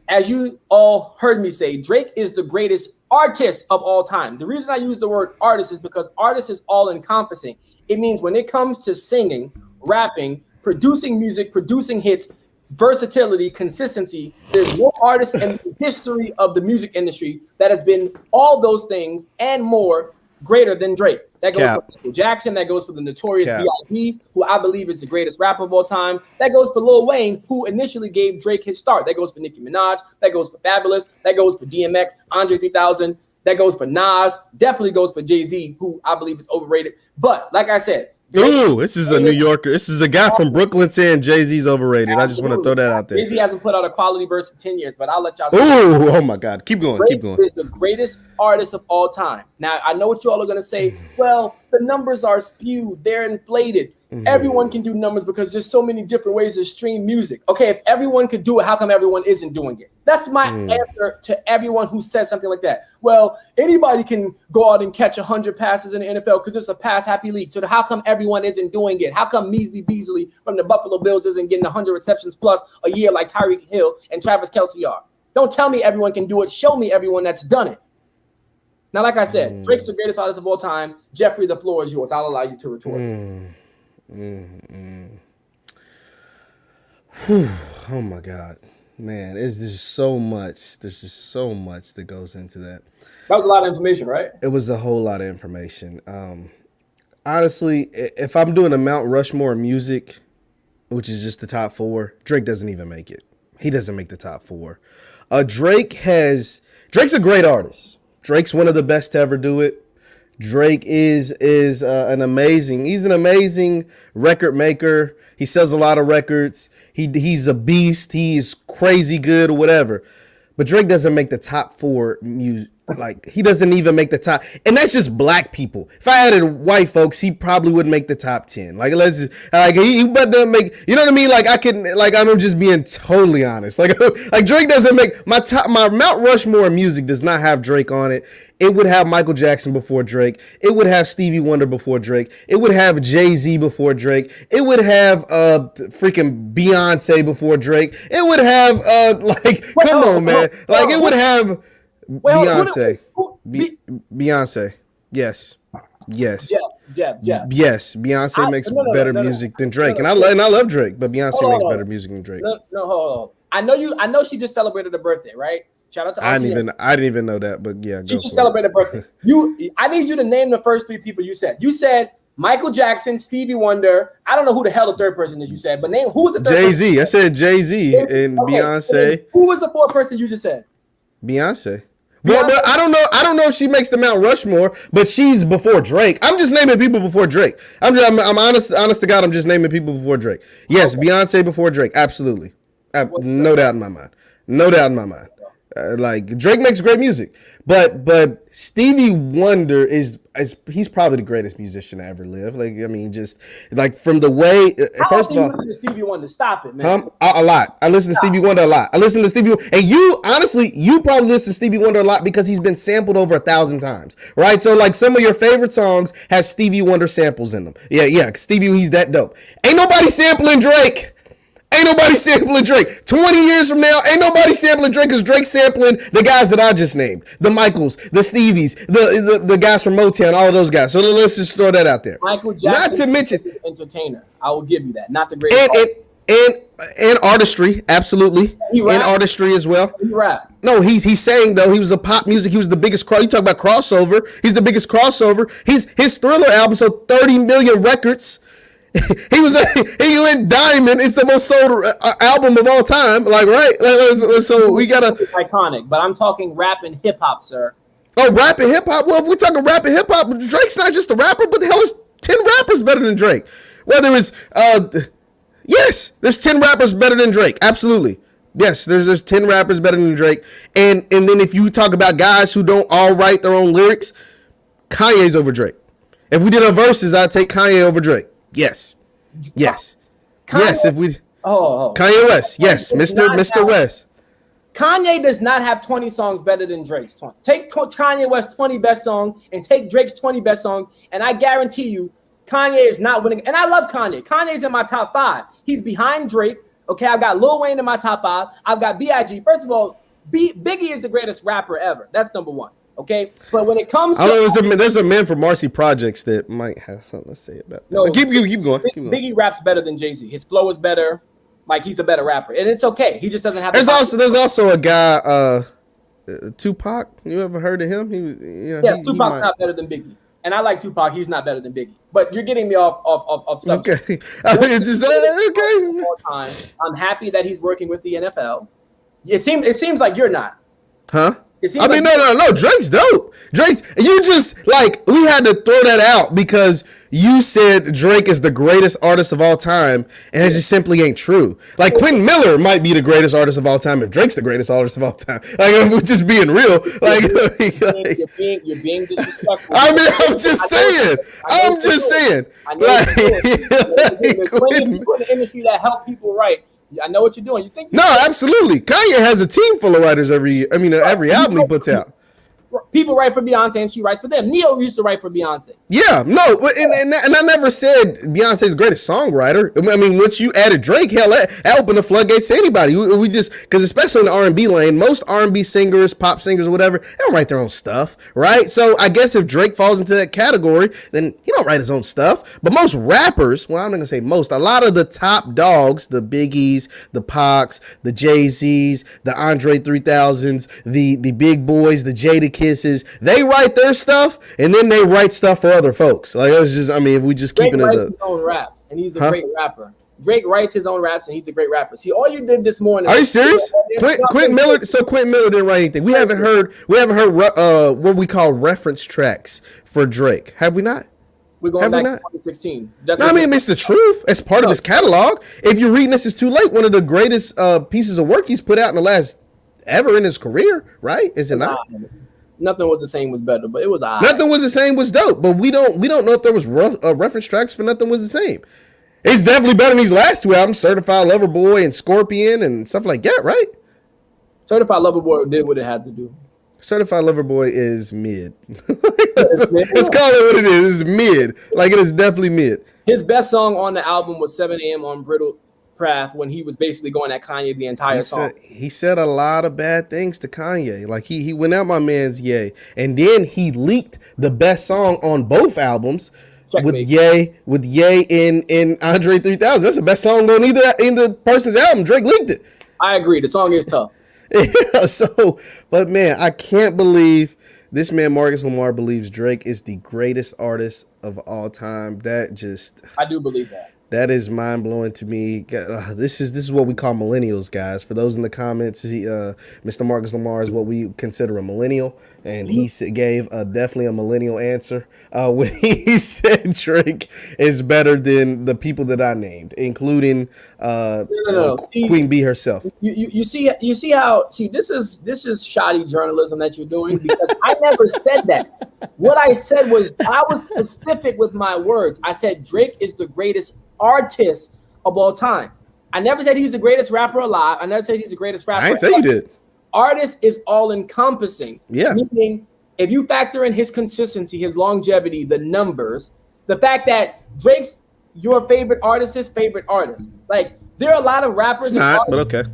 As you all heard me say, Drake is the greatest artist of all time. The reason I use the word artist is because artist is all encompassing. It means when it comes to singing, rapping, producing music, producing hits, versatility, consistency, there's no artist in the history of the music industry that has been all those things and more greater than Drake. That goes for Michael Jackson. That goes for the Notorious B.I.G., who I believe is the greatest rapper of all time. That goes for Lil Wayne, who initially gave Drake his start. That goes for Nicki Minaj. That goes for Fabulous. That goes for DMX, Andre 3000. That goes for Nas. Definitely goes for Jay-Z, who I believe is overrated. But like I said, ooh, this is a New Yorker. This is a guy from Brooklyn saying Jay-Z's overrated. Absolutely. I just want to throw that out there. Jay-Z hasn't put out a quality verse in 10 years, but I'll let y'all say. Ooh, oh my God. Keep going. Drake is the greatest artist of all time. Now, I know what you all are going to say. Well, the numbers are skewed. They're inflated. Everyone can do numbers because there's so many different ways to stream music. Okay, if everyone could do it, how come everyone isn't doing it? That's my answer to everyone who says something like that. Well, anybody can go out and catch 100 passes in the NFL because it's a pass-happy league. So how come everyone isn't doing it? How come Measly Beasley from the Buffalo Bills isn't getting 100 receptions plus a year like Tyreek Hill and Travis Kelce are? Don't tell me everyone can do it. Show me everyone that's done it. Now, like I said, Drake's the greatest artist of all time. Jeffrey, the floor is yours. I'll allow you to retort. Oh my God. Man, it's just so much. There's just so much that goes into that. That was a lot of information, right? It was a whole lot of information. Honestly, if I'm doing a Mount Rushmore music, which is just the top four, Drake doesn't even make it. He doesn't make the top four. Drake's a great artist. Drake's one of the best to ever do it. Drake is he's an amazing record maker. He sells a lot of records. He's a beast. He's crazy good or whatever. But Drake doesn't make the top four music. Like, he doesn't even make the top, and that's just black people. If I added white folks, he probably would make the top 10. Like, he better make, you know what I mean? Like, I'm just being totally honest. Like Drake doesn't make my Mount Rushmore music does not have Drake on it. It would have Michael Jackson before Drake. It would have Stevie Wonder before Drake. It would have Jay-Z before Drake. It would have freaking Beyonce before Drake. It would have come on, man. Like, it would have Beyonce. Beyonce. Yes. Yes. Yeah. Yes. Beyonce makes better music than Drake. And I love Drake, but Beyonce makes better music than Drake. No, hold on. I know she just celebrated her birthday, right? Shout out to I didn't even know that, but yeah. She just celebrated her birthday. I need you to name the first three people you said. You said Michael Jackson, Stevie Wonder. I don't know who the hell the third person is you said, but name who was the third Jay-Z. person? I said Jay-Z and Beyonce. Who was the fourth person you just said? Beyonce. Well, but I don't know if she makes the Mount Rushmore, but she's before Drake. I'm just naming people before Drake. I'm honest to God. I'm just naming people before Drake. Yes, okay. Beyonce before Drake. Absolutely. No doubt in my mind. No doubt in my mind. Like, Drake makes great music, but Stevie Wonder is he's probably the greatest musician to ever live. Like, I mean, just like from the way. First of all, listen to Stevie Wonder. Stop it, man. A lot. I listen to Stevie Wonder a lot. I listen to Stevie, and you probably listen to Stevie Wonder a lot because he's been sampled over 1,000 times, right? So like some of your favorite songs have Stevie Wonder samples in them. Yeah. Stevie, he's that dope. Ain't nobody sampling Drake. Ain't nobody sampling Drake. 20 years from now, ain't nobody sampling Drake because Drake's sampling the guys that I just named. The Michaels, the Stevies, the guys from Motown, all of those guys. So let's just throw that out there. Michael Jackson, not to mention entertainer. I will give you that. Not the greatest. And artistry, absolutely. And artistry as well. He rap. No, he's saying though he was a pop music. He was the biggest. You talk about crossover. He's the biggest crossover. His Thriller album sold 30 million records. He went diamond. It's the most sold album of all time. Like, right? So we gotta iconic. But I'm talking rap and hip hop, sir. Oh, rap and hip hop. Well, if we're talking rap and hip hop, Drake's not just a rapper, but the hell is 10 rappers better than Drake? Whether it's yes, there's 10 rappers better than Drake. Absolutely. Yes, there's 10 rappers better than Drake. And then if you talk about guys who don't all write their own lyrics, Kanye's over Drake. If we did a verses, I'd take Kanye over Drake. Yes. Kanye, yes, if we Kanye West. Yes, Mr. West. Kanye does not have 20 songs better than Drake's 20. Take Kanye West's 20 best song and take Drake's 20 best song, and I guarantee you Kanye is not winning. And I love Kanye. Kanye's in my top 5. He's behind Drake. Okay, I've got Lil Wayne in my top 5. I've got B.I.G. First of all, Biggie is the greatest rapper ever. That's number 1. Okay, but when it comes to there's a man from Marcy Projects that might have something to say about that. No, keep going. Biggie raps better than Jay-Z. His flow is better. Like, he's a better rapper, and it's okay. He just doesn't have. There's also a guy, Tupac. You ever heard of him? Tupac's not better than Biggie, and I like Tupac. He's not better than Biggie. But you're getting me off subject. Okay, okay. I'm happy that he's working with the NFL. It seems like you're not. Huh? No. Drake's dope. You just we had to throw that out because you said Drake is the greatest artist of all time, and it just simply ain't true. Like, Quentin Miller might be the greatest artist of all time if Drake's the greatest artist of all time. Like, we're just being real. Like, you're being disrespectful. I mean, I'm just saying. You're in the industry that help people write. I know what you're doing. Absolutely. Kanye has a team full of writers every album he puts out. People write for Beyonce and she writes for them. Neo used to write for Beyonce. Yeah, no, and I never said Beyonce's the greatest songwriter. I mean, once you added Drake, hell, that opened the floodgates to anybody. We just, because especially in the R&B lane, most R&B singers, pop singers, or whatever, they don't write their own stuff, right? So I guess if Drake falls into that category, then he don't write his own stuff. But most rappers, well, I'm not gonna say most, a lot of the top dogs, the Biggies, the Pacs, the Jay-Z's, the Andre 3000s, the Big Boys, the Jada Kisses, they write their stuff and then they write stuff for other folks. Like it's just, I mean, if we just Drake keeping writes it his own raps, and he's a great rapper. Drake writes his own raps, and he's a great rapper. See, all you did this morning. Are you serious? Quentin Miller. So Quentin Miller didn't write anything. We haven't heard what we call reference tracks for Drake. Have we not? We're going back to 2016. No, I mean, it's the truth. It's part of his catalog. If you're reading This Is Too Late, one of the greatest pieces of work he's put out in the last ever in his career, right? Is it not? Nothing Was the Same was better, but it was Nothing Was the Same was dope, but we don't know if there was reference tracks for Nothing Was the Same. It's definitely better than these last two albums, Certified Lover Boy and Scorpion and stuff like that, right? Certified Lover Boy did what it had to do. Certified Lover Boy is mid. Let's call it what it is. It's mid. Like, it is definitely mid. His best song on the album was 7 a.m. on Brittle Path, when he was basically going at Kanye the entire song. He said a lot of bad things to Kanye. Like, he went out my man's Ye. And then he leaked the best song on both albums. Checkmate. with Ye in Andre 3000. That's the best song on either person's album. Drake leaked it. I agree. The song is tough. Yeah, but man, I can't believe this man Marcus Lamar believes Drake is the greatest artist of all time. I do believe that. That is mind blowing to me. This is what we call millennials, guys. For those in the comments, Mr. Marcus Lamar is what we consider a millennial, and he gave definitely a millennial answer when he said Drake is better than the people that I named, including Queen Bee herself. You see how this is shoddy journalism that you're doing, because I never said that. What I said was, I was specific with my words. I said Drake is the greatest artist of all time. I never said he's the greatest rapper alive. I never said he's the greatest rapper. I didn't say you did. Artist is all encompassing. Yeah. Meaning, if you factor in his consistency, his longevity, the numbers, the fact that Drake's your favorite artist's favorite artist. Like, there are a lot of rappers. It's not, but okay.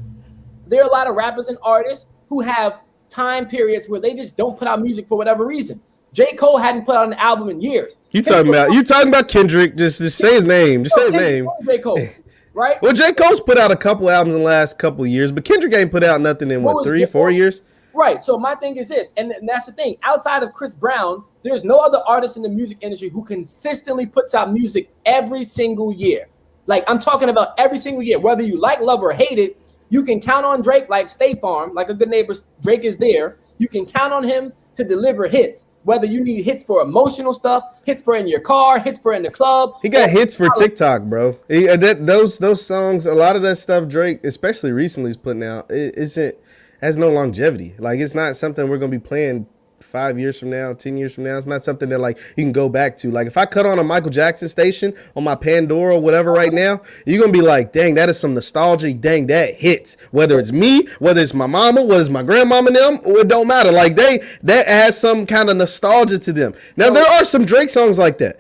There are a lot of rappers and artists who have time periods where they just don't put out music for whatever reason. J. Cole hadn't put out an album in years. You talking about Kendrick? Just say his name. Just say his name. J. Cole, right? Well, J. Cole's put out a couple albums in the last couple of years, but Kendrick ain't put out nothing in 3-4 years. Right. So my thing is this, and that's the thing. Outside of Chris Brown, there's no other artist in the music industry who consistently puts out music every single year. Like, I'm talking about every single year, whether you like, love, or hate it. You can count on Drake like State Farm, like a good neighbor. Drake is there. You can count on him to deliver hits. Whether you need hits for emotional stuff, hits for in your car, hits for in the club. He got hits for TikTok, bro. Those songs, a lot of that stuff Drake, especially recently, is putting out, has no longevity. Like, it's not something we're gonna be playing 5 years from now, 10 years from now. It's not something that, like, you can go back to. Like, if I cut on a Michael Jackson station on my Pandora or whatever right now, you're going to be like, dang, that is some nostalgia. Dang, that hits. Whether it's me, whether it's my mama, whether it's my grandmama and them, it don't matter. Like, that has some kind of nostalgia to them. Now, there are some Drake songs like that,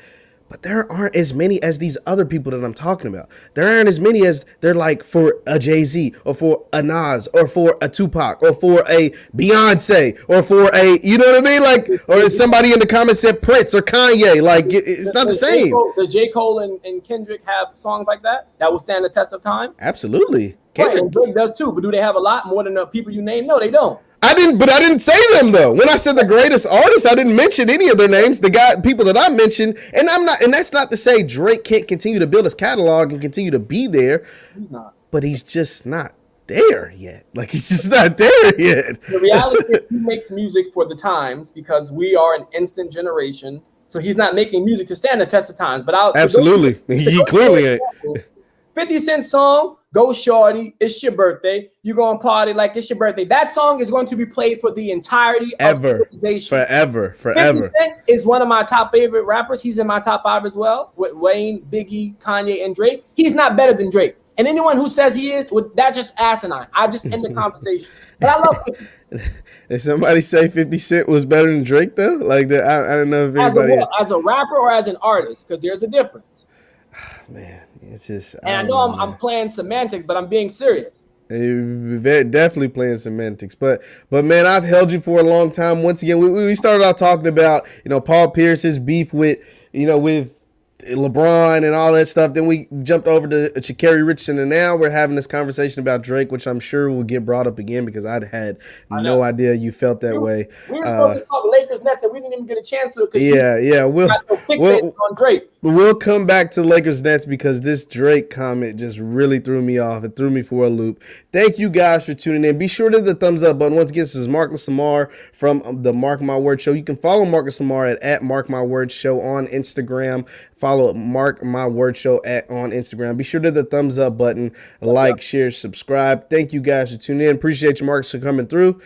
but there aren't as many as these other people that I'm talking about. There aren't as many as they're like for a Jay-Z or for a Nas or for a Tupac or for a Beyonce or for a, you know what I mean? Like, or somebody in the comments said Prince or Kanye. Like, it's not the same. Does J. Cole and Kendrick have songs like that will stand the test of time? Absolutely. Right, and Drake does too, but do they have a lot more than the people you name? No, they don't. I didn't say them though. When I said the greatest artists, I didn't mention any of their names. The people that I mentioned, and that's not to say Drake can't continue to build his catalog and continue to be there. He's not. But he's just not there yet. Like, he's just not there yet. The reality is he makes music for the times, because we are an instant generation. So he's not making music to stand the test of times. But absolutely, he clearly ain't. 50 Cent song, Go Shorty, It's Your Birthday. You go and party like it's your birthday. That song is going to be played for the entirety of civilization. Forever. 50 Cent is one of my top favorite rappers. He's in my top 5 as well, with Wayne, Biggie, Kanye, and Drake. He's not better than Drake. And anyone who says he is, that just asinine. I just end the conversation. But I love 50. Did somebody say 50 Cent was better than Drake, though? Like, that, I don't know if anybody... As a rapper or as an artist, because there's a difference. Man, it's just... And I know I'm playing semantics, but I'm being serious. Definitely playing semantics, but man, I've held you for a long time. Once again, we started out talking about Paul Pierce's beef with LeBron and all that stuff. Then we jumped over to Sha Cardi Richardson, and now we're having this conversation about Drake, which I'm sure will get brought up again because I'd had I know. no idea you felt that way. We were supposed to talk Lakers Nets, and we didn't even get a chance to because yeah, we'll got so fixated on Drake. We'll come back to Lakers Nets because this Drake comment just really threw me off. It threw me for a loop. Thank you guys for tuning in. Be sure to hit the thumbs up button. Once again, this is Marcus Lamar from the Mark My Word Show. You can follow Marcus Lamar at Mark My Word Show on Instagram. Follow Mark My Word Show on Instagram. Be sure to hit the thumbs up button, like, share, subscribe. Thank you guys for tuning in. Appreciate you, Marcus, for coming through.